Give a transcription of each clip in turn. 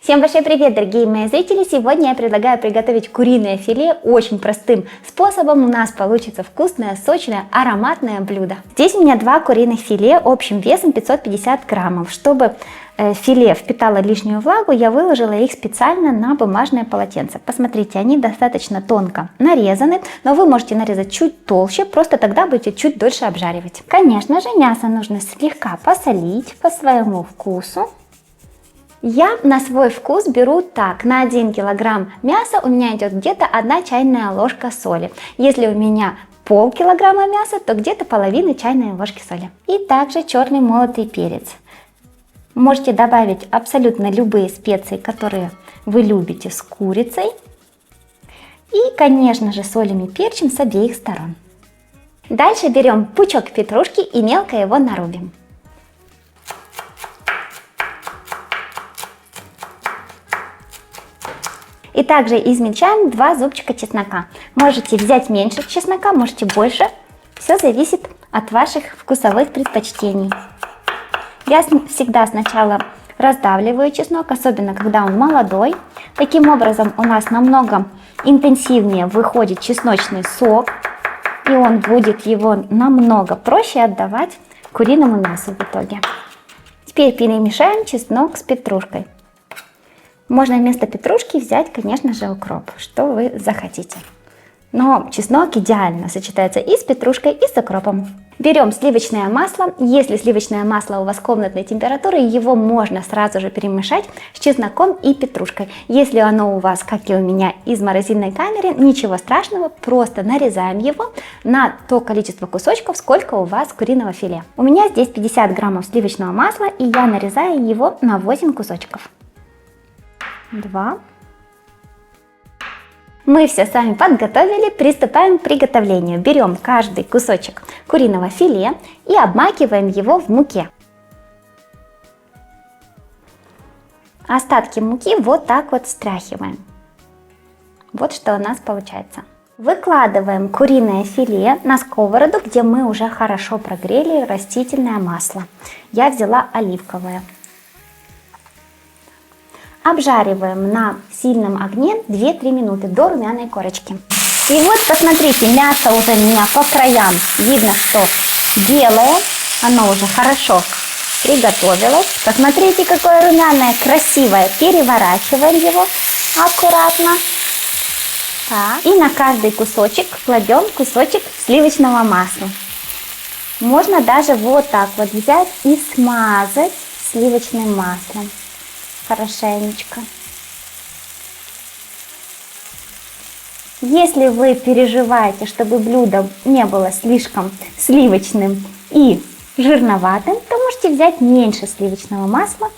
Всем большой привет, дорогие мои зрители! Сегодня я предлагаю приготовить куриное филе очень простым способом. У нас получится вкусное, сочное, ароматное блюдо. Здесь у меня два куриных филе общим весом 550 граммов. Чтобы филе впитало лишнюю влагу, я выложила их специально на бумажное полотенце. Посмотрите, они достаточно тонко нарезаны, но вы можете нарезать чуть толще, просто тогда будете чуть дольше обжаривать. Конечно же, мясо нужно слегка посолить по своему вкусу. Я на свой вкус беру так: на 1 килограмм мяса у меня идет где-то 1 чайная ложка соли. Если у меня полкилограмма мяса, то где-то половина чайной ложки соли. И также черный молотый перец. Можете добавить абсолютно любые специи, которые вы любите с курицей. И, конечно же, солим и перчим с обеих сторон. Дальше берем пучок петрушки и мелко его нарубим. И также измельчаем 2 зубчика чеснока. Можете взять меньше чеснока, можете больше. Все зависит от ваших вкусовых предпочтений. Я всегда сначала раздавливаю чеснок, особенно когда он молодой. Таким образом у нас намного интенсивнее выходит чесночный сок. И он будет его намного проще отдавать куриному мясу в итоге. Теперь перемешаем чеснок с петрушкой. Можно вместо петрушки взять, конечно же, укроп, что вы захотите. Но чеснок идеально сочетается и с петрушкой, и с укропом. Берем сливочное масло. Если сливочное масло у вас комнатной температуры, его можно сразу же перемешать с чесноком и петрушкой. Если оно у вас, как и у меня, из морозильной камеры, ничего страшного, просто нарезаем его на то количество кусочков, сколько у вас куриного филе. У меня здесь 50 граммов сливочного масла, и я нарезаю его на 8 кусочков. 2. Мы все с вами подготовили, приступаем к приготовлению. Берем каждый кусочек куриного филе и обмакиваем его в муке. Остатки муки вот так вот стряхиваем. Вот что у нас получается. Выкладываем куриное филе на сковороду, где мы уже хорошо прогрели растительное масло. Я взяла оливковое. Обжариваем на сильном огне 2-3 минуты до румяной корочки. И вот посмотрите, мясо уже у меня по краям видно, что белое, оно уже хорошо приготовилось. Посмотрите, какое румяное, красивое. Переворачиваем его аккуратно. Так. И на каждый кусочек кладем кусочек сливочного масла. Можно даже вот так вот взять и смазать сливочным маслом. Хорошенечко. Если вы переживаете, чтобы блюдо не было слишком сливочным и жирноватым, то можете взять меньше сливочного масла.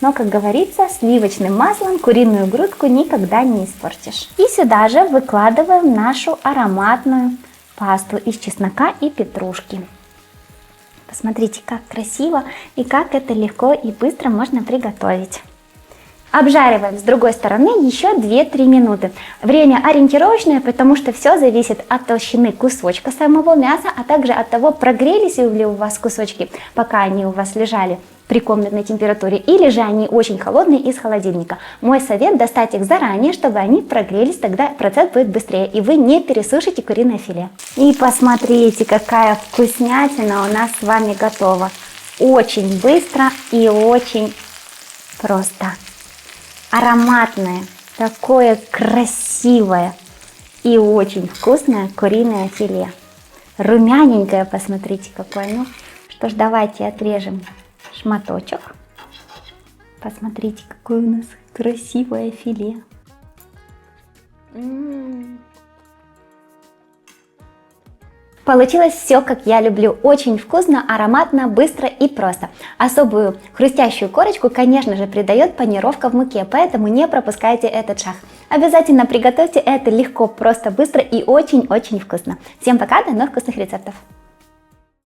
Но, как говорится, сливочным маслом куриную грудку никогда не испортишь. И сюда же выкладываем нашу ароматную пасту из чеснока и петрушки. Посмотрите, как красиво и как это легко и быстро можно приготовить. Обжариваем с другой стороны еще 2-3 минуты. Время ориентировочное, потому что все зависит от толщины кусочка самого мяса, а также от того, прогрелись ли у вас кусочки, пока они у вас лежали при комнатной температуре, или же они очень холодные из холодильника. Мой совет: достать их заранее, чтобы они прогрелись, тогда процесс будет быстрее, и вы не пересушите куриное филе. И посмотрите, какая вкуснятина у нас с вами готова. Очень быстро и очень просто. Ароматное, такое красивое и очень вкусное куриное филе. Румяненькое, посмотрите какое. Ну что ж, давайте отрежем шматочек. Посмотрите, какое у нас красивое филе. Получилось все, как я люблю. Очень вкусно, ароматно, быстро и просто. Особую хрустящую корочку, конечно же, придает панировка в муке, поэтому не пропускайте этот шаг. Обязательно приготовьте это легко, просто, быстро и очень-очень вкусно. Всем пока, до новых вкусных рецептов!